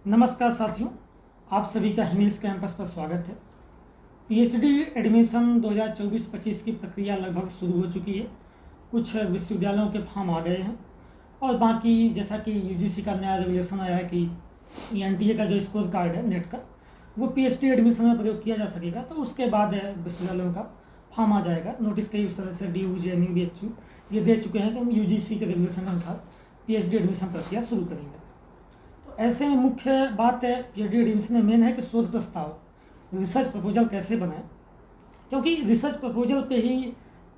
नमस्कार साथियों, आप सभी का इंग्लिश कैंपस पर स्वागत है। पीएचडी एडमिशन 2024-25 की प्रक्रिया लगभग शुरू हो चुकी है। कुछ विश्वविद्यालयों के फॉर्म आ गए हैं और बाकी जैसा कि यूजीसी का नया रेगुलेशन आया है कि एनटीए का जो स्कोर कार्ड है नेट का, वो पीएचडी एडमिशन में प्रयोग किया जा सकेगा। तो उसके बाद विश्वविद्यालयों का फॉर्म आ जाएगा। नोटिस कई इस तरह से DU, JNU, BHU ये दे चुके हैं कि हम यूजीसी के रेगुलेशन के अनुसार पीएचडी एडमिशन प्रक्रिया शुरू करेंगे। ऐसे में मुख्य बात है पीएचडी एडमिशन में मेन है कि शोध प्रस्ताव रिसर्च प्रपोजल कैसे बनाएं, क्योंकि रिसर्च प्रपोजल पे ही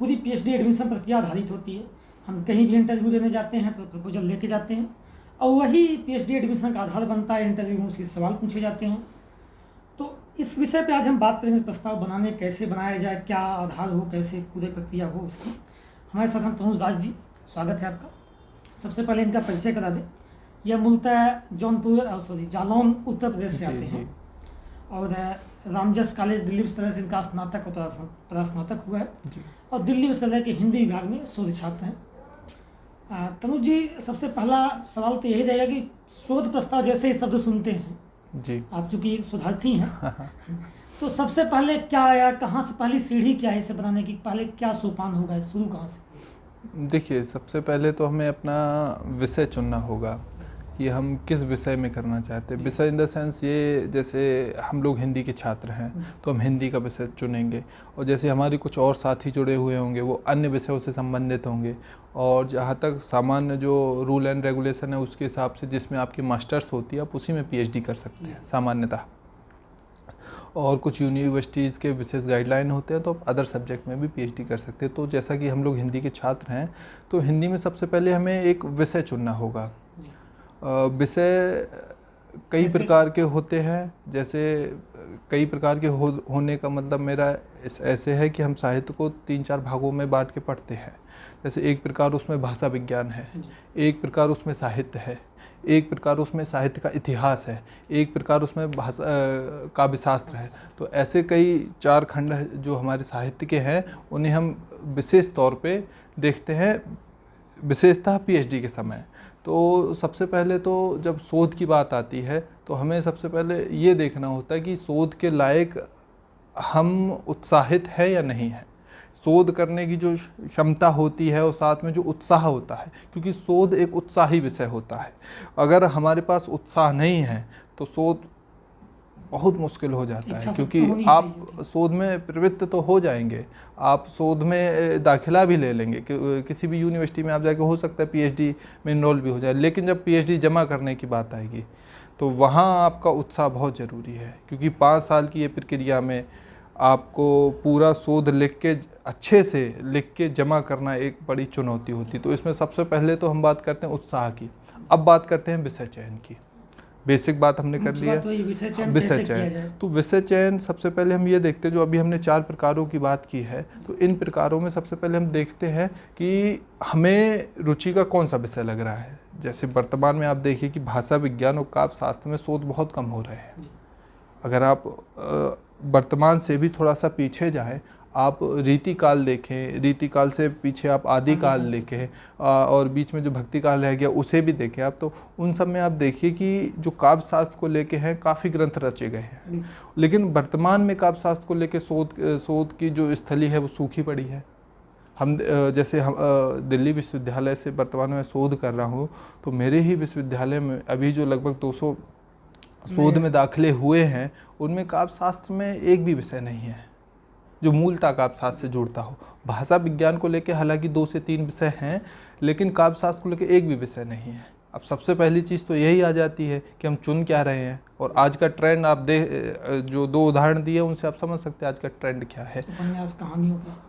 पूरी पीएचडी एडमिशन प्रक्रिया आधारित होती है। हम कहीं भी इंटरव्यू देने जाते हैं तो प्रपोजल लेके जाते हैं और वही पीएचडी एडमिशन का आधार बनता है। इंटरव्यू में उसके सवाल पूछे जाते हैं। तो इस विषय पे आज हम बात करेंगे, प्रस्ताव बनाने कैसे बनाया जाए, क्या आधार हो, कैसे पूरी प्रक्रिया हो उसकी। हमारे साथ हम तनुज दास जी, स्वागत है आपका। सबसे पहले इनका परिचय करा दें। यह मूलतः जालौन उत्तर प्रदेश से आते हैं और रामजस कॉलेज दिल्ली विश्वविद्यालय से इनका स्नातक और परास्नातक हुआ है और दिल्ली विश्वविद्यालय के हिंदी विभाग में शोध छात्र हैं। तनुज जी, सबसे पहला सवाल तो यही रहेगा कि शोध प्रस्ताव जैसे ही शब्द सुनते हैं जी, आप चूँकि शोधार्थी हैं तो सबसे पहले क्या आया, कहाँ से पहली सीढ़ी क्या है इसे बनाने की, पहले क्या सोपान होगा, शुरू कहाँ से? देखिए, सबसे पहले तो हमें अपना विषय चुनना होगा कि हम किस विषय में करना चाहते हैं। विषय इन द सेंस ये, जैसे हम लोग हिंदी के छात्र हैं तो हम हिंदी का विषय चुनेंगे और जैसे हमारे कुछ और साथी जुड़े हुए होंगे वो अन्य विषयों से संबंधित होंगे। और जहाँ तक सामान्य जो रूल एंड रेगुलेशन है उसके हिसाब से जिसमें आपकी मास्टर्स होती है आप उसी में PhD कर सकते हैं सामान्यतः। और कुछ यूनिवर्सिटीज़ के विशेष गाइडलाइन होते हैं तो आप अदर सब्जेक्ट में भी PhD कर सकते हैं। तो जैसा कि हम लोग हिंदी के छात्र हैं तो हिंदी में सबसे पहले हमें एक विषय चुनना होगा। विषय कई प्रकार के होते हैं, जैसे कई प्रकार के होने का मतलब मेरा ऐसे है कि हम साहित्य को 3-4 भागों में बांट के पढ़ते हैं। जैसे एक प्रकार उसमें भाषा विज्ञान है, एक प्रकार उसमें साहित्य है, एक प्रकार उसमें साहित्य का इतिहास है, एक प्रकार उसमें भाषा काव्यशास्त्र है। तो ऐसे कई 4 खंड जो हमारे साहित्य के हैं उन्हें हम विशेष तौर पे देखते हैं, विशेषतः PhD के समय। तो सबसे पहले तो जब शोध की बात आती है तो हमें सबसे पहले ये देखना होता है कि शोध के लायक हम उत्साहित है या नहीं है। शोध करने की जो क्षमता होती है और साथ में जो उत्साह होता है, क्योंकि शोध एक उत्साही विषय होता है। अगर हमारे पास उत्साह नहीं है तो शोध बहुत मुश्किल हो जाता है, क्योंकि आप शोध में प्रवृत्त तो हो जाएंगे, आप शोध में दाखिला भी ले लेंगे, किसी भी यूनिवर्सिटी में आप जाके हो सकता है PhD में इनरोल भी हो जाए, लेकिन जब PhD जमा करने की बात आएगी तो वहाँ आपका उत्साह बहुत ज़रूरी है। क्योंकि 5 साल की ये प्रक्रिया में आपको पूरा शोध लिख के अच्छे से लिख के जमा करना एक बड़ी चुनौती होती। तो इसमें सबसे पहले तो हम बात करते हैं उत्साह की। अब बात करते हैं विषय चयन की। बेसिक बात हमने कर लिया, विषय चयन। तो विषय चयन सबसे पहले हम ये देखते हैं, जो अभी हमने 4 प्रकारों की बात की है, तो इन प्रकारों में सबसे पहले हम देखते हैं कि हमें रुचि का कौन सा विषय लग रहा है। जैसे वर्तमान में आप देखिए कि भाषा विज्ञान और काव्य शास्त्र में शोध बहुत कम हो रहे हैं। अगर आप वर्तमान से भी थोड़ा सा पीछे जाएं, आप रीतिकाल देखें, रीतिकाल से पीछे आप आदिकाल देखें और बीच में जो भक्ति काल रह गया उसे भी देखें आप, तो उन सब में आप देखिए कि जो काव्य शास्त्र को लेके हैं काफ़ी ग्रंथ रचे गए हैं, लेकिन वर्तमान में काव्य शास्त्र को लेके शोध की जो स्थली है वो सूखी पड़ी है। हम दिल्ली विश्वविद्यालय से वर्तमान में शोध कर रहा हूँ, तो मेरे ही विश्वविद्यालय में अभी जो लगभग 200 शोध में दाखिले हुए हैं उनमें काव्य शास्त्र में एक भी विषय नहीं है जो मूलतः काव्य शास्त्र से जुड़ता हो। भाषा विज्ञान को लेके हालांकि 2 से 3 विषय हैं, लेकिन काव्य शास्त्र को लेके एक भी विषय नहीं है। अब सबसे पहली चीज़ तो यही आ जाती है कि हम चुन क्या रहे हैं। और आज का ट्रेंड आप जो 2 उदाहरण दिए उनसे आप समझ सकते हैं आज का ट्रेंड क्या है,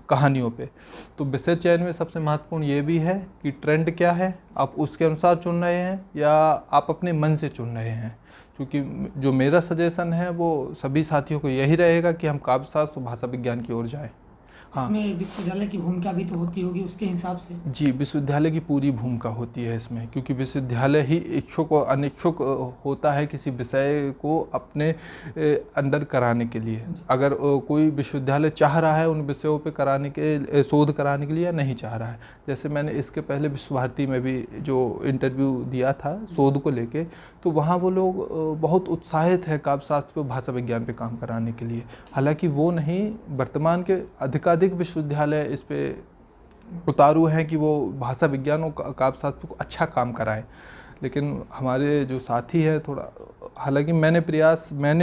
कहानियों पे। तो विषय चयन में सबसे महत्वपूर्ण ये भी है कि ट्रेंड क्या है, आप उसके अनुसार चुन रहे हैं या आप अपने मन से चुन रहे हैं। क्योंकि जो मेरा सजेशन है वो सभी साथियों को यही रहेगा कि हम काव्य शास्त्र और भाषा विज्ञान की ओर जाएं। हाँ। इसमें विश्वविद्यालय की भूमिका भी तो होती होगी उसके हिसाब से। जी, विश्वविद्यालय की पूरी भूमिका होती है इसमें, क्योंकि विश्वविद्यालय ही इच्छुक और अनिच्छुक होता है किसी विषय को अपने अंडर कराने के लिए। अगर कोई विश्वविद्यालय चाह रहा है उन विषयों पे कराने के शोध कराने के लिए या नहीं चाह रहा है। जैसे मैंने इसके पहले विश्व भारती में भी जो इंटरव्यू दिया था शोध को लेके, तो वहाँ वो लोग बहुत उत्साहित हैं काव्यशास्त्र पे, भाषा विज्ञान पे काम कराने के लिए। हालांकि वो नहीं, वर्तमान के अधिकाधिक विश्वविद्यालय इस पे उतारू हैं कि वो भाषा विज्ञान और काव्यशास्त्र को अच्छा काम कराएं। लेकिन हमारे जो साथी हैं थोड़ा, हालांकि मैंने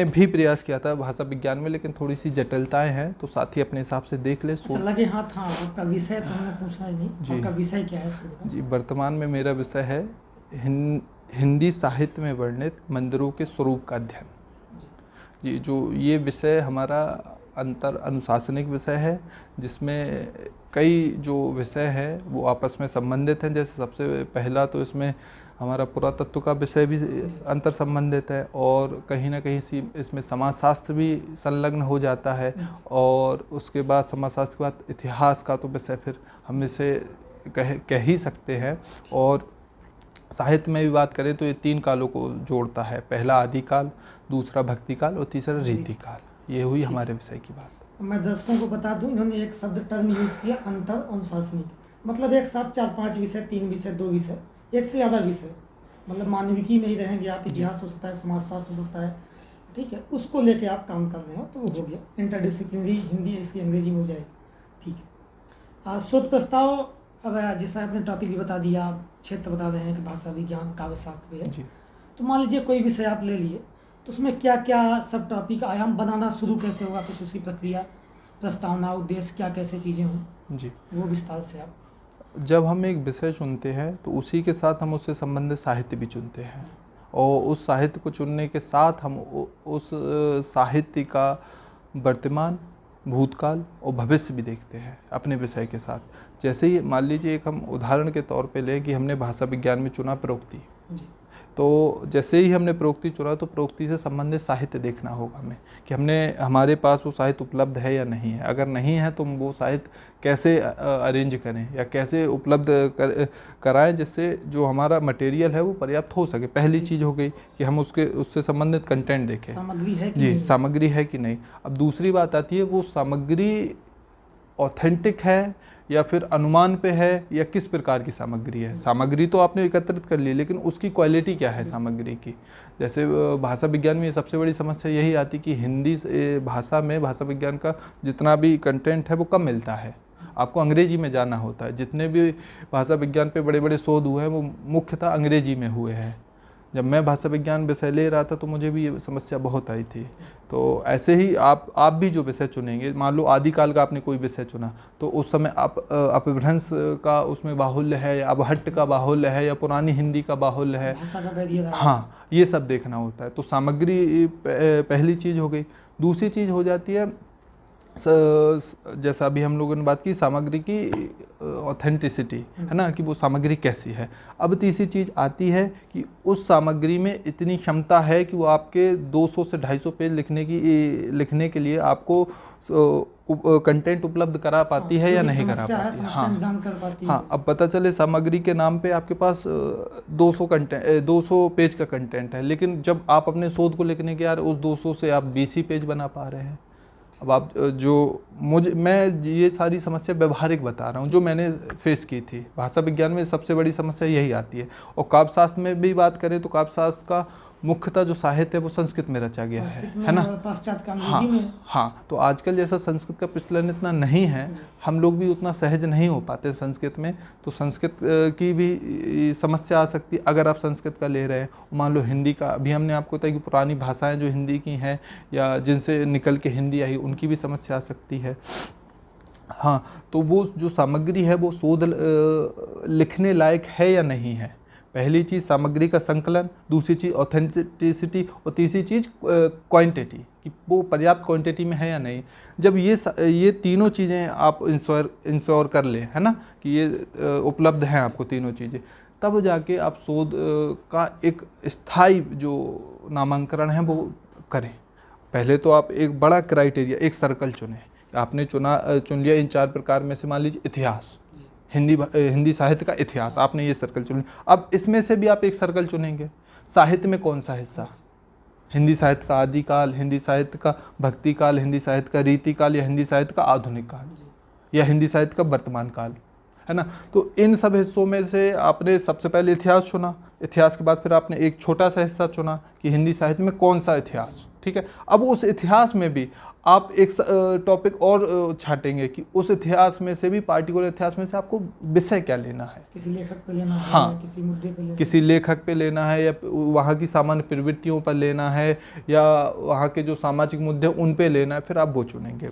भी प्रयास किया था भाषा विज्ञान में, लेकिन थोड़ी सी जटिलताएं हैं, तो साथी अपने हिसाब से देख ले। अच्छा, लगे हाथ। हाँ, आपका विषय तो हमने पूछा ही नहीं। जी। आपका विषय क्या है शोध का? जी, वर्तमान में मेरा विषय है हिंदी साहित्य में वर्णित मंदिरों के स्वरूप का अध्ययन। जी, जो ये विषय हमारा अंतर अनुशासनिक विषय है, जिसमें कई जो विषय हैं वो आपस में संबंधित हैं। जैसे सबसे पहला तो इसमें हमारा पुरातत्व का विषय भी अंतर संबंधित है, और कहीं ना कहीं इसमें समाजशास्त्र भी संलग्न हो जाता है, और उसके बाद समाजशास्त्र के बाद इतिहास का तो विषय फिर हम इसे कह ही सकते हैं। और साहित्य में भी बात करें तो ये 3 कालों को जोड़ता है, पहला आदिकाल, दूसरा भक्ति काल और तीसरा रीति काल। ये हुई हमारे विषय की बात। मैं दर्शकों को बता दूं, इन्होंने एक शब्द टर्म यूज किया, अंतर अनुशासनिक। मतलब एक साथ 4-5 विषय, 3 विषय, 2 विषय, एक से ज़्यादा विषय, मतलब मानविकी में ही रहेंगे आप, इतिहास हो सकता है, समाजशास्त्र हो सकता है, ठीक है, उसको लेके आप काम कर रहे हो, तो वो हो गया इंटरडिसिप्लिनरी हिंदी, इसकी अंग्रेजी में हो जाएगी, ठीक है। शोध प्रस्ताव, अब जैसा आपने टॉपिक भी बता दिया, क्षेत्र बता रहे हैं कि भाषा विज्ञान काव्यशास्त्र पे है, तो मान लीजिए कोई विषय आप ले लिए, तो उसमें क्या क्या सब टॉपिक, आयाम बनाना शुरू कैसे होगा, कुछ उसकी प्रक्रिया, प्रस्तावना, उद्देश्य, क्या कैसे चीज़ें हों जी, वो विस्तार से आप। जब हम एक विषय चुनते हैं तो उसी के साथ हम उससे संबंधित साहित्य भी चुनते हैं, और उस साहित्य को चुनने के साथ हम उस साहित्य का वर्तमान, भूतकाल और भविष्य भी देखते हैं अपने विषय के साथ। जैसे ही मान लीजिए एक हम उदाहरण के तौर पे लें कि हमने भाषा विज्ञान में चुना प्रोक्ति, तो जैसे ही हमने प्रोक्ति चुना तो प्रोक्ति से संबंधित साहित्य देखना होगा हमें कि हमारे पास वो साहित्य उपलब्ध है या नहीं है। अगर नहीं है तो हम वो साहित्य कैसे अरेंज करें या कैसे उपलब्ध कराएं, जिससे जो हमारा मटेरियल है वो पर्याप्त हो सके। पहली चीज़ हो गई कि हम उससे संबंधित कंटेंट देखें, सामग्री है कि जी नहीं? सामग्री है कि नहीं। अब दूसरी बात आती है वो सामग्री ऑथेंटिक है या फिर अनुमान पे है, या किस प्रकार की सामग्री है। सामग्री तो आपने एकत्रित कर ली, लेकिन उसकी क्वालिटी क्या है सामग्री की। जैसे भाषा विज्ञान में सबसे बड़ी समस्या यही आती कि हिंदी भाषा में भाषा विज्ञान का जितना भी कंटेंट है वो कम मिलता है, आपको अंग्रेजी में जाना होता है। जितने भी भाषा विज्ञान पे बड़े बड़े शोध हुए हैं वो मुख्यतः अंग्रेजी में हुए हैं। जब मैं भाषा विज्ञान विषय ले रहा था तो मुझे भी ये समस्या बहुत आई थी। तो ऐसे ही आप भी जो विषय चुनेंगे, मान लो आदिकाल का आपने कोई विषय चुना, तो उस समय आप अपभ्रंश का उसमें बाहुल्य है, या अवहट्ट का बाहुल्य है, या पुरानी हिंदी का बाहुल्य है, भाषा का वैध है। हाँ, ये सब देखना होता है। तो सामग्री पहली चीज़ हो गई। दूसरी चीज़ हो जाती है जैसा अभी हम लोगों ने बात की सामग्री की ऑथेंटिसिटी, है ना, कि वो सामग्री कैसी है। अब तीसरी चीज़ आती है कि उस सामग्री में इतनी क्षमता है कि वो आपके 200 से 250 पेज लिखने के लिए आपको कंटेंट उपलब्ध करा पाती है या नहीं करा पाती है। हाँ, अब पता चले सामग्री के नाम पे आपके पास 200 पेज का कंटेंट है, लेकिन जब आप अपने शोध को लिखने के यार उस 200 से आप 20 ही पेज बना पा रहे हैं। अब आप मैं ये सारी समस्या व्यवहारिक बता रहा हूँ जो मैंने फेस की थी। भाषा विज्ञान में सबसे बड़ी समस्या यही आती है। और काव्यशास्त्र में भी बात करें तो काव्यशास्त्र का मुख्यतः जो साहित्य है वो संस्कृत में रचा गया है ना। हाँ, तो आजकल जैसा संस्कृत का प्रचलन इतना नहीं है, हम लोग भी उतना सहज नहीं हो पाते संस्कृत में, तो संस्कृत की भी समस्या आ सकती है अगर आप संस्कृत का ले रहे हैं। मान लो हिंदी का, अभी हमने आपको बताया कि पुरानी भाषाएं जो हिंदी की हैं या जिनसे निकल के हिंदी आई, उनकी भी समस्या आ सकती है। हाँ, तो वो जो सामग्री है वो शोध लिखने लायक है या नहीं है। पहली चीज़ सामग्री का संकलन, दूसरी चीज़ ऑथेंटिसिटी, और तीसरी चीज़ क्वांटिटी, कि वो पर्याप्त क्वांटिटी में है या नहीं। जब ये तीनों चीज़ें आप इंश्योर कर लें, है ना, कि ये उपलब्ध हैं आपको तीनों चीज़ें, तब जाके आप शोध का एक स्थायी जो नामांकन है वो करें। पहले तो आप एक बड़ा क्राइटेरिया, एक सर्कल चुनें आपने चुन लिया इन 4 प्रकार में से, मान लीजिए इतिहास, हिंदी साहित्य का इतिहास, आपने ये सर्कल चुन लिया। अब इसमें से भी आप एक सर्कल चुनेंगे, साहित्य में कौन सा हिस्सा, हिंदी साहित्य का आदिकाल, हिंदी साहित्य का भक्ति काल, हिंदी साहित्य का रीति काल, या हिंदी साहित्य का आधुनिक काल, या हिंदी साहित्य का वर्तमान काल, है ना। तो इन सब हिस्सों में से आपने सबसे पहले इतिहास चुना, इतिहास के बाद फिर आपने एक छोटा सा हिस्सा चुना कि हिंदी साहित्य में कौन सा इतिहास, ठीक है। अब उस इतिहास में भी आप एक टॉपिक और छाटेंगे कि उस इतिहास में से भी, पार्टिकुलर इतिहास में से आपको विषय क्या लेना है, किसी लेखक पे लेना है, हाँ, या किसी मुद्दे पे लेना किसी लेखक पे लेना है, या वहाँ की सामान्य प्रवृत्तियों पर लेना है, या वहाँ के जो सामाजिक मुद्दे उन पे लेना है, फिर आप वो चुनेंगे।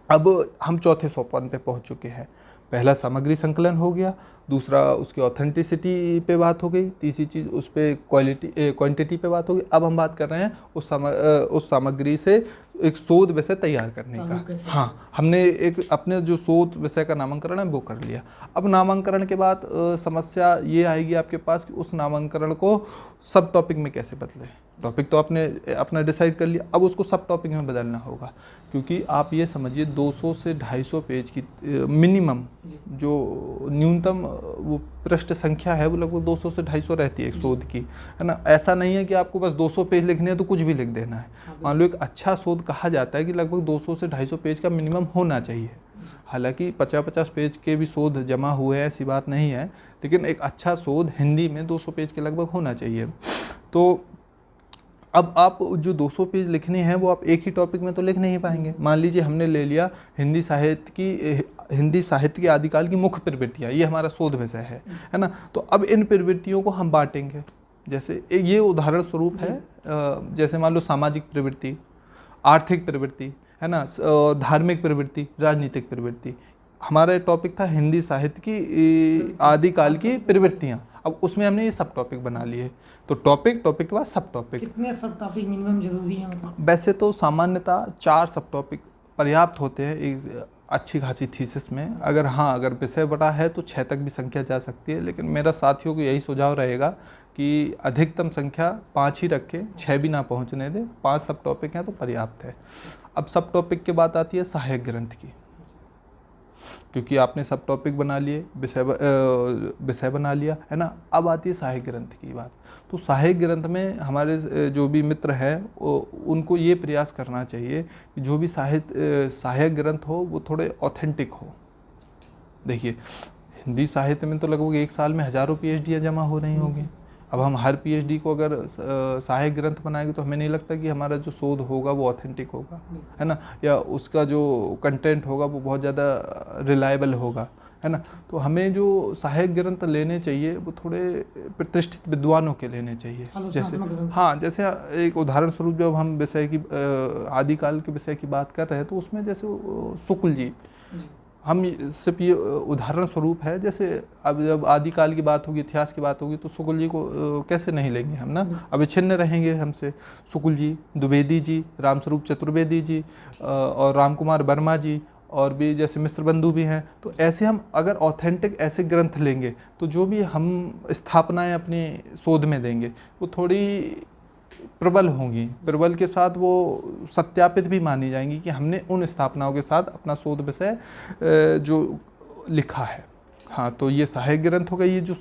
अब हम चौथे सोपान पे पहुँच चुके हैं। पहला सामग्री संकलन हो गया, दूसरा उसकी ऑथेंटिसिटी पे बात हो गई, तीसरी चीज़ उस पर क्वांटिटी पे बात हो गई। अब हम बात कर रहे हैं उस सामग्री से एक शोध विषय तैयार करने का। हाँ, हमने एक अपने जो शोध विषय का नामांकन है वो कर लिया। अब नामांकन के बाद समस्या ये आएगी आपके पास कि उस नामांकन को सब टॉपिक में कैसे बदलें। टॉपिक तो आपने अपना डिसाइड कर लिया, अब उसको सब टॉपिक में बदलना होगा, क्योंकि आप ये समझिए 200 से 250 पेज की मिनिमम जो न्यूनतम वो पृष्ठ संख्या है वो लगभग 200 से 250 रहती है एक शोध की, है ना। ऐसा नहीं है कि आपको बस 200 पेज लिखने हैं तो कुछ भी लिख देना है। मान लो एक अच्छा शोध कहा जाता है कि लगभग 200 से 250 पेज का मिनिमम होना चाहिए। हालांकि 50-50 पेज के भी शोध जमा हुए हैं, ऐसी बात नहीं है, लेकिन एक अच्छा शोध हिंदी में 200 पेज के लगभग होना चाहिए। तो अब आप जो 200 पेज लिखने हैं वो आप एक ही टॉपिक में तो लिख नहीं पाएंगे। मान लीजिए हमने ले लिया हिंदी साहित्य के आदिकाल की मुख्य प्रवृत्तियाँ, ये हमारा शोध विषय है ना। तो अब इन प्रवृत्तियों को हम बांटेंगे। जैसे ये उदाहरण स्वरूप है, जैसे मान लो सामाजिक प्रवृत्ति, आर्थिक प्रवृत्ति, है ना, धार्मिक प्रवृत्ति, राजनीतिक प्रवृत्ति। हमारा टॉपिक था हिंदी साहित्य की आदिकाल की प्रवृत्तियाँ। अब उसमें हमने ये सब टॉपिक बना लिए। तो टॉपिक के बाद सब टॉपिक। कितने सब टॉपिक मिनिमम जरूरी है मतलब? वैसे तो सामान्यतः 4 सब टॉपिक पर्याप्त होते हैं एक अच्छी खासी थीसिस में। अगर विषय बड़ा है तो 6 तक भी संख्या जा सकती है, लेकिन मेरा साथियों को यही सुझाव रहेगा कि अधिकतम संख्या 5 ही रखें, 6 भी ना पहुंचने दें। 5 सब टॉपिक हैं तो पर्याप्त है। अब सब टॉपिक के बाद आती है सहायक ग्रंथ की, क्योंकि आपने सब टॉपिक बना लिए, विषय बना लिया, है ना। अब आती है सहायक ग्रंथ की बात। तो सहायक ग्रंथ में हमारे जो भी मित्र हैं उनको ये प्रयास करना चाहिए कि जो भी सहायक ग्रंथ हो वो थोड़े ऑथेंटिक हो। देखिए, हिंदी साहित्य में तो लगभग एक साल में हज़ारों PhD जमा हो रही होंगी। अब हम हर PhD को अगर सहायक ग्रंथ बनाएंगे तो हमें नहीं लगता कि हमारा जो शोध होगा वो ऑथेंटिक होगा, है ना, या उसका जो कंटेंट होगा वो बहुत ज़्यादा रिलायबल होगा, है ना। तो हमें जो सहायक ग्रंथ लेने चाहिए वो थोड़े प्रतिष्ठित विद्वानों के लेने चाहिए। जैसे एक उदाहरण स्वरूप जब हम विषय की आदिकाल के विषय की बात कर रहे हैं तो उसमें जैसे शुक्ल जी, हम सिर्फ ये उदाहरण स्वरूप है। जैसे अब जब आदिकाल की बात होगी, इतिहास की बात होगी, तो शुक्ल जी को कैसे नहीं लेंगे हम ना, अविच्छिन्न रहेंगे हमसे। शुक्ल जी, द्विवेदी जी, रामस्वरूप चतुर्वेदी जी और राम कुमार वर्मा जी, और भी जैसे मिश्र बंधु भी हैं। तो ऐसे हम अगर ऑथेंटिक ऐसे ग्रंथ लेंगे तो जो भी हम स्थापनाएं अपनी शोध में देंगे वो थोड़ी प्रबल होंगी, प्रबल के साथ वो सत्यापित भी मानी जाएंगी कि हमने उन स्थापनाओं के साथ अपना शोध विषय जो लिखा है। हाँ, तो ये सहायक ग्रंथ हो गए। ये जो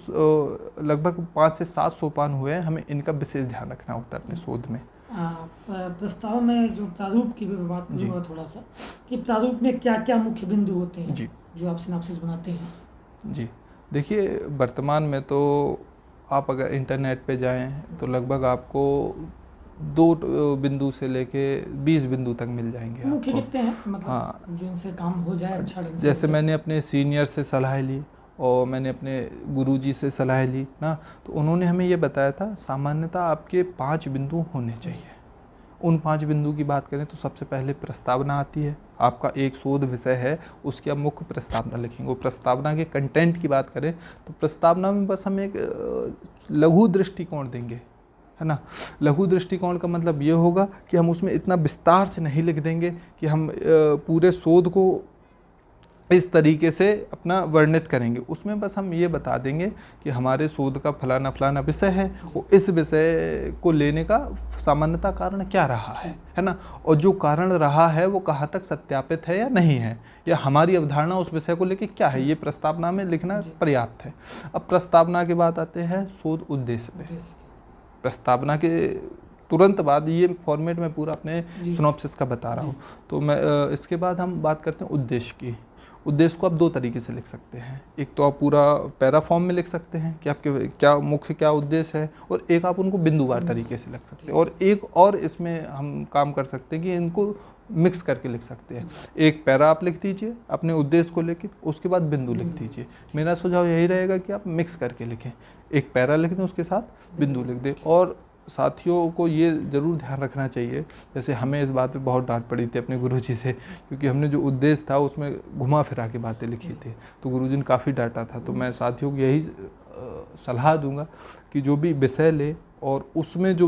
लगभग 5 से 7 सोपान हुए हैं, हमें इनका विशेष ध्यान रखना होता है अपने शोध में। प्रस्ताव में जो प्रारूप की भी बात करूँगा थोड़ा सा, कि प्रारूप में क्या क्या मुख्य बिंदु होते हैं जो आप सिनॉप्सिस बनाते हैं। जी, देखिए, वर्तमान में तो आप अगर इंटरनेट पे जाएं तो लगभग आपको 2 बिंदु से लेके 20 बिंदु तक मिल जाएंगे। मुख्य कितने हैं मतलब? हाँ, जो इनसे काम हो जाए अच्छा ढंग से। जैसे मैंने अपने सीनियर से सलाह ली और मैंने अपने गुरुजी से सलाह ली ना, तो उन्होंने हमें ये बताया था सामान्यतः आपके 5 बिंदु होने चाहिए। उन 5 बिंदु की बात करें तो सबसे पहले प्रस्तावना आती है। आपका एक शोध विषय है, उसकी आप मुख्य प्रस्तावना लिखेंगे। वो प्रस्तावना के कंटेंट की बात करें तो प्रस्तावना में बस हम एक लघु दृष्टिकोण देंगे, है ना। लघु दृष्टिकोण का मतलब ये होगा कि हम उसमें इतना विस्तार से नहीं लिख देंगे कि हम पूरे शोध को इस तरीके से अपना वर्णित करेंगे। उसमें बस हम ये बता देंगे कि हमारे शोध का फलाना फलाना विषय है, और इस विषय को लेने का सामान्यतः कारण क्या रहा है ना, और जो कारण रहा है वो कहाँ तक सत्यापित है या नहीं है, या हमारी अवधारणा उस विषय को लेके क्या है, ये प्रस्तावना में लिखना पर्याप्त है। अब प्रस्तावना के बाद आते हैं शोध उद्देश्य पे। प्रस्तावना के तुरंत बाद ये फॉर्मेट में पूरा अपने सिनॉप्सिस का बता रहा हूँ, तो मैं इसके बाद हम बात करते हैं उद्देश्य की। उद्देश्य को आप दो तरीके से लिख सकते हैं, एक तो आप पूरा पैरा फॉर्म में लिख सकते हैं कि आपके क्या मुख्य क्या उद्देश्य है, और एक आप उनको बिंदुवार तरीके से लिख सकते हैं, और एक और इसमें हम काम कर सकते हैं कि इनको मिक्स करके लिख सकते हैं। एक पैरा आप लिख दीजिए अपने उद्देश्य को लेके, उसके बाद बिंदु लिख दीजिए। मेरा सुझाव यही रहेगा कि आप मिक्स करके लिखें, एक पैरा लिख दें उसके साथ बिंदु लिख दें। और साथियों को ये ज़रूर ध्यान रखना चाहिए, जैसे हमें इस बात पे बहुत डांट पड़ी थी अपने गुरुजी से, क्योंकि हमने जो उद्देश्य था उसमें घुमा फिरा के बातें लिखी थी, तो गुरुजी ने काफ़ी डांटा था। तो मैं साथियों को यही सलाह दूंगा कि जो भी विषय ले और उसमें जो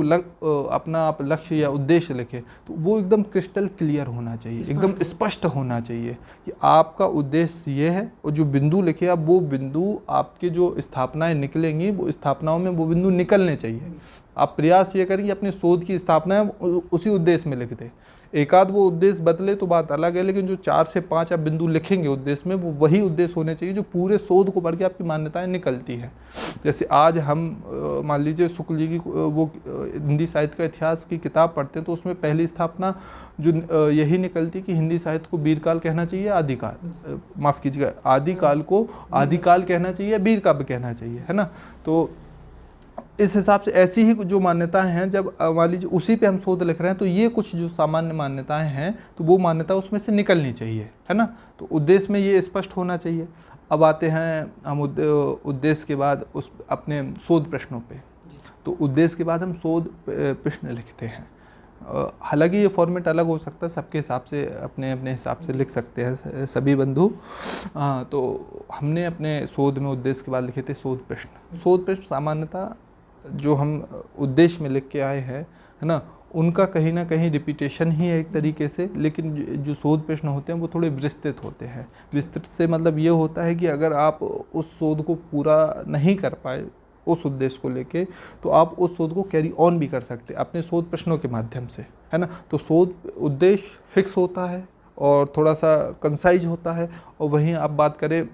अपना आप लक्ष्य या उद्देश्य लिखें तो वो एकदम क्रिस्टल क्लियर होना चाहिए, एकदम स्पष्ट होना चाहिए कि आपका उद्देश्य ये है, और जो बिंदु लिखे आप वो बिंदु आपके जो स्थापनाएं निकलेंगी वो स्थापनाओं में वो बिंदु निकलने चाहिए। आप प्रयास ये करें कि अपने शोध की स्थापनाएं उसी उद्देश्य में लिख दें। एक आध वो उद्देश्य बदले तो बात अलग है, लेकिन जो 4 से 5 आप बिंदु लिखेंगे उद्देश्य में, वो वही उद्देश्य होने चाहिए जो पूरे शोध को पढ़ के आपकी मान्यताएं निकलती हैं। जैसे आज हम मान लीजिए शुक्ल जी की वो हिंदी साहित्य का इतिहास की किताब पढ़ते हैं, तो उसमें पहली स्थापना जो यही निकलती है कि हिंदी साहित्य को वीरकाल कहना चाहिए, आदिकाल, माफ़ कीजिएगा, आदिकाल को आदिकाल कहना चाहिए, वीर काव्य कहना चाहिए, है ना। तो इस हिसाब से ऐसी ही जो मान्यताएं हैं, जब मान लीजिए उसी पे हम शोध लिख रहे हैं, तो ये कुछ जो सामान्य मान्यताएं हैं तो वो मान्यता उसमें से निकलनी चाहिए, है ना। तो उद्देश्य में ये स्पष्ट होना चाहिए। अब आते हैं हम उद्देश्य के बाद उस अपने शोध प्रश्नों पे। तो उद्देश्य के बाद हम शोध प्रश्न लिखते हैं। हालांकि ये फॉर्मेट अलग हो सकता है, सबके हिसाब से अपने अपने हिसाब से लिख सकते हैं सभी बंधु। तो हमने अपने शोध में उद्देश्य के बाद लिखे थे शोध प्रश्न। शोध प्रश्न सामान्यतः जो हम उद्देश्य में लिख के आए हैं, है ना, उनका कहीं ना कहीं रिपीटेशन ही है एक तरीके से, लेकिन जो शोध प्रश्न होते हैं वो थोड़े विस्तृत होते हैं। विस्तृत से मतलब ये होता है कि अगर आप उस शोध को पूरा नहीं कर पाए उस उद्देश्य को लेके, तो आप उस शोध को कैरी ऑन भी कर सकते हैं अपने शोध प्रश्नों के माध्यम से, है ना। तो शोध उद्देश्य फिक्स होता है और थोड़ा सा कंसाइज होता है, और वहीं आप बात करें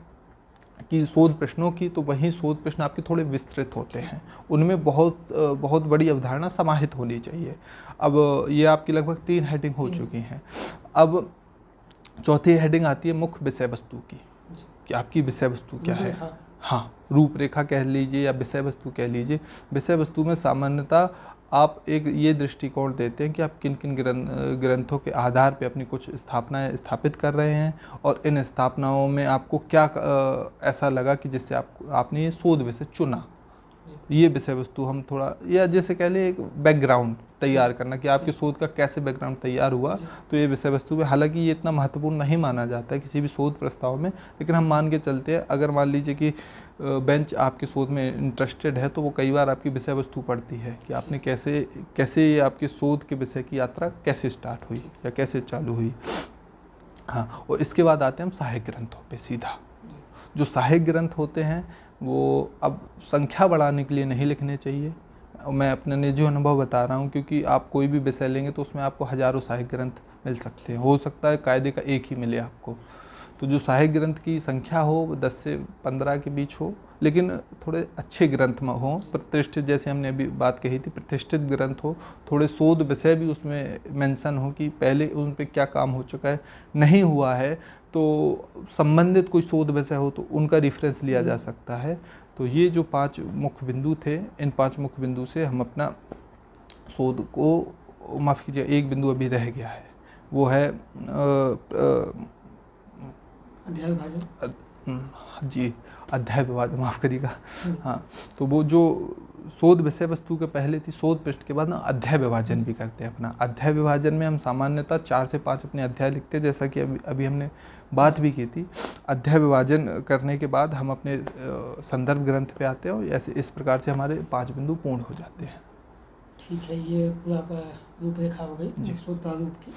कि शोध प्रश्नों की, तो वहीं शोध प्रश्न आपके थोड़े विस्तृत होते हैं, उनमें बहुत बड़ी अवधारणा समाहित होनी चाहिए। अब ये आपकी लगभग 3 हेडिंग हो चुकी हैं। अब चौथी हेडिंग आती है मुख्य विषय वस्तु की, कि आपकी विषय वस्तु क्या है। हाँ, रूपरेखा कह लीजिए या विषय वस्तु कह लीजिए। विषय वस्तु में सामान्यतः आप एक ये दृष्टिकोण देते हैं कि आप किन किन ग्रंथों के आधार पे अपनी कुछ स्थापनाएं स्थापित कर रहे हैं, और इन स्थापनाओं में आपको क्या ऐसा लगा कि जिससे आपने ये शोध विषय चुना। ये विषय वस्तु हम थोड़ा, या जैसे कह लें एक बैकग्राउंड तैयार करना कि आपके शोध का कैसे बैकग्राउंड तैयार हुआ, तो ये विषय वस्तु में, हालांकि ये इतना महत्वपूर्ण नहीं माना जाता है किसी भी शोध प्रस्ताव में, लेकिन हम मान के चलते हैं। अगर मान लीजिए कि बेंच आपके शोध में इंटरेस्टेड है, तो वो कई बार आपकी विषय वस्तु पढ़ती है कि आपने कैसे ये आपके शोध के विषय की यात्रा कैसे स्टार्ट हुई या कैसे चालू हुई। हाँ, और इसके बाद आते हैं हम सहायक ग्रंथों पे सीधा। जो सहायक ग्रंथ होते हैं वो अब संख्या बढ़ाने के लिए नहीं लिखने चाहिए। मैं अपने निजी अनुभव बता रहा हूँ, क्योंकि आप कोई भी विषय लेंगे तो उसमें आपको हज़ारों सहायक ग्रंथ मिल सकते हैं, हो सकता है कायदे का एक ही मिले आपको। तो जो सहायक ग्रंथ की संख्या हो वो 10 से 15 के बीच हो, लेकिन थोड़े अच्छे ग्रंथ में हो, प्रतिष्ठित, जैसे हमने अभी बात कही थी, प्रतिष्ठित ग्रंथ हो, थोड़े शोध विषय भी उसमें मेंशन हो कि पहले उन पे क्या काम हो चुका है, नहीं हुआ है तो संबंधित कोई शोध विषय हो तो उनका रेफरेंस लिया जा सकता है। तो ये जो 5 मुख्य बिंदु थे, इन 5 मुख्य बिंदु से हम अपना शोध को, माफ़ कीजिए एक बिंदु अभी रह गया है, वो है अध्याय विभाजन। जी, अध्याय विभाजन, माफ़ करिएगा। हाँ, तो वो जो शोध विषय वस्तु के पहले थी, शोध पृष्ठ के बाद ना अध्याय विभाजन भी करते हैं अपना। अध्याय विभाजन में हम सामान्यतः 4 से 5 अपने अध्याय लिखते हैं, जैसा कि अभी हमने बात भी की थी। अध्याय विभाजन करने के बाद हम अपने संदर्भ ग्रंथ पे आते हैं, और ऐसे इस प्रकार से हमारे 5 बिंदु पूर्ण हो जाते हैं। ठीक है, ये पूरा रूपरेखा हो गई शोध प्रारूप की।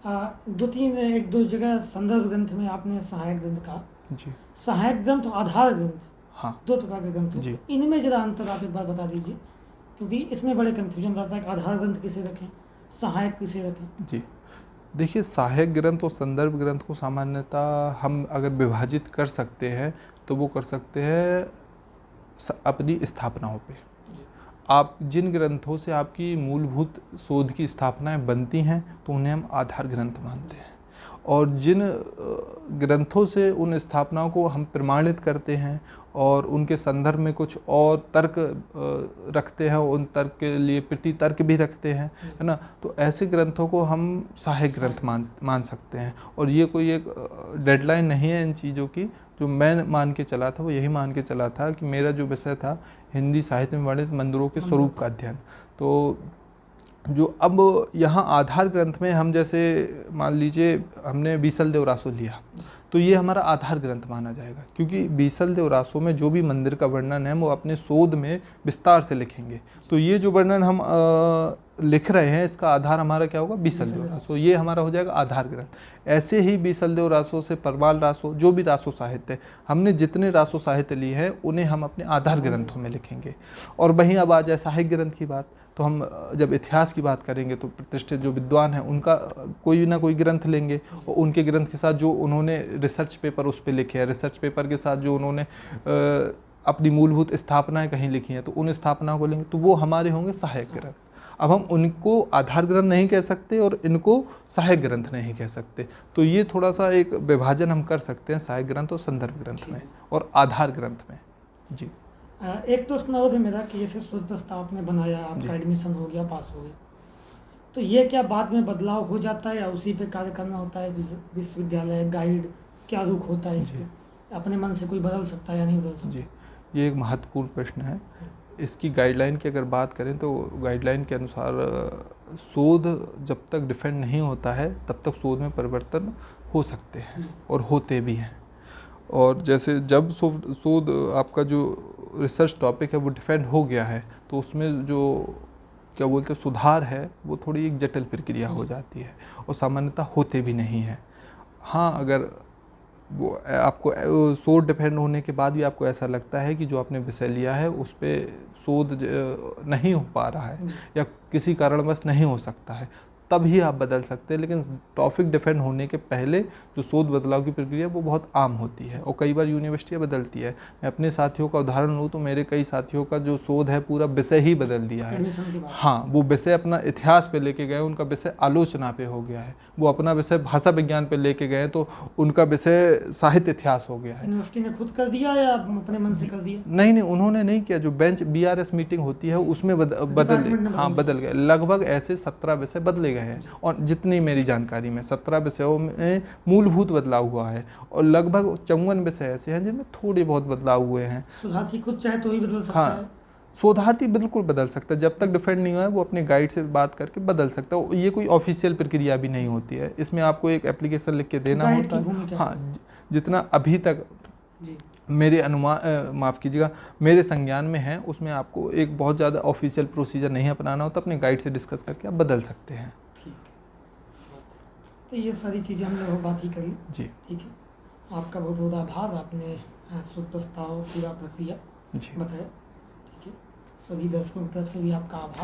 एक दो जगह संदर्भ ग्रंथ में आपने सहायक ग्रंथ कहा। जी सहायक ग्रंथ और आधार ग्रंथ, हाँ दो प्रकार के ग्रंथ जी। होते हैं। इनमें जरा अंतर आप एक बार बता दीजिए, क्योंकि इसमें बड़े कन्फ्यूजन रहता है कि आधार ग्रंथ किसे रखें, सहायक किसे रखें। जी देखिए, सहायक ग्रंथ और संदर्भ ग्रंथ को सामान्यतः हम अगर विभाजित कर सकते हैं तो वो कर सकते हैं अपनी स्थापनाओं पे। आप जिन ग्रंथों से आपकी मूलभूत शोध की स्थापनाएं बनती हैं तो उन्हें हम आधार ग्रंथ मानते हैं, और जिन ग्रंथों से उन स्थापनाओं को हम प्रमाणित करते हैं और उनके संदर्भ में कुछ और तर्क रखते हैं, उन तर्क के लिए प्रति तर्क भी रखते हैं, है ना, तो ऐसे ग्रंथों को हम सहायक ग्रंथ मान सकते हैं। और ये कोई एक डेडलाइन नहीं है इन चीज़ों की। जो मैं मान के चला था वो यही मान के चला था कि मेरा जो विषय था हिंदी साहित्य में वर्णित मंदिरों के स्वरूप का अध्ययन, तो जो अब यहाँ आधार ग्रंथ में हम जैसे मान लीजिए हमने बीसल देव रासो लिया तो ये हमारा आधार ग्रंथ माना जाएगा, क्योंकि बीसल देव रासो में जो भी मंदिर का वर्णन है वो अपने शोध में विस्तार से लिखेंगे। तो ये जो वर्णन हम लिख रहे हैं इसका आधार हमारा क्या होगा, बीसल देव रासो, ये हमारा हो जाएगा आधार ग्रंथ। ऐसे ही बीसल देव रासो से परमाल रासो, जो भी रासो साहित्य हमने जितने रासो साहित्य लिए हैं उन्हें हम अपने आधार ग्रंथों में लिखेंगे। और वहीं अब आ जाए सहायक ग्रंथ की बात, तो हम जब इतिहास की बात करेंगे तो प्रतिष्ठित जो विद्वान हैं उनका कोई ना कोई ग्रंथ लेंगे, और उनके ग्रंथ के साथ जो उन्होंने रिसर्च पेपर उस पर लिखे हैं, रिसर्च पेपर के साथ जो उन्होंने अपनी मूलभूत स्थापनाएं कहीं लिखी हैं तो उन स्थापनाओं को लेंगे, तो वो हमारे होंगे सहायक ग्रंथ। अब हम उनको आधार ग्रंथ नहीं कह सकते और इनको सहायक ग्रंथ नहीं कह सकते, तो ये थोड़ा सा एक विभाजन हम कर सकते हैं सहायक ग्रंथ और संदर्भ ग्रंथ में और आधार ग्रंथ में। जी एक प्रश्न और है मेरा कि जैसे शोध प्रस्ताव आपने बनाया, आपका एडमिशन हो गया, पास हो गया, तो ये क्या बाद में बदलाव हो जाता है या उसी पे कार्य करना होता है? विश्वविद्यालय गाइड क्या रुख होता है इस पे? अपने मन से कोई बदल सकता है या नहीं बदल सकता? जी, ये एक महत्वपूर्ण प्रश्न है। इसकी गाइडलाइन की अगर बात करें तो गाइडलाइन के अनुसार शोध जब तक डिफेंड नहीं होता है तब तक शोध में परिवर्तन हो सकते हैं और होते भी हैं। और जैसे जब शोध आपका जो रिसर्च टॉपिक है वो डिफेंड हो गया है तो उसमें जो क्या बोलते हैं सुधार है वो थोड़ी एक जटिल प्रक्रिया हो जाती है और सामान्यतः होते भी नहीं हैं। हाँ, अगर वो आपको शोध डिफेंड होने के बाद भी आपको ऐसा लगता है कि जो आपने विषय लिया है उस पर शोध नहीं हो पा रहा है या किसी कारणवश नहीं हो सकता है, तभी आप बदल सकते हैं। लेकिन टॉपिक डिफेंड होने के पहले जो शोध बदलाव की प्रक्रिया वो बहुत आम होती है और कई बार यूनिवर्सिटियाँ बदलती है। मैं अपने साथियों का उदाहरण लूँ तो मेरे कई साथियों का जो शोध है पूरा विषय ही बदल दिया है। हाँ, वो विषय अपना इतिहास पे लेके गए, उनका विषय आलोचना पे हो गया है, वो अपना विषय भाषा विज्ञान पे लेके गए तो उनका विषय साहित्य इतिहास हो गया है। यूनिवर्सिटी ने खुद कर दिया या अपने मन से कर दिया? नहीं, उन्होंने नहीं किया। जो बेंच BRS मीटिंग होती है उसमें बदल गए। लगभग ऐसे 17 विषय बदले गए हैं और जितनी मेरी जानकारी में 17 विषयों में मूलभूत बदलाव हुआ है और लगभग 54 विषय ऐसे हैं जिनमें थोड़े बहुत बदलाव हुए हैं। शोधार्थी खुद चाहे तो ही बदल सकता है? शोधार्थी बिल्कुल बदल सकता है, जब तक डिफेंड नहीं हुआ है वो अपने गाइड से बात करके बदल सकता है। ये कोई ऑफिशियल प्रक्रिया भी नहीं होती है, इसमें आपको एक एप्लीकेशन लिख के देना होता है। हाँ, जितना अभी तक मेरे अनुमान माफ़ कीजिएगा मेरे संज्ञान में है उसमें आपको एक बहुत ज़्यादा ऑफिशियल प्रोसीजर नहीं अपनाना होता, अपने गाइड से डिस्कस करके आप बदल सकते हैं। तो ये सारी चीज़ें हम लोग बात ही करी। जी ठीक है, आपका बहुत बहुत आभार, आपने शोध प्रस्ताव पूरा प्रक्रिया बताया। ठीक है, सभी दर्शकों की तरफ से भी आपका आभार।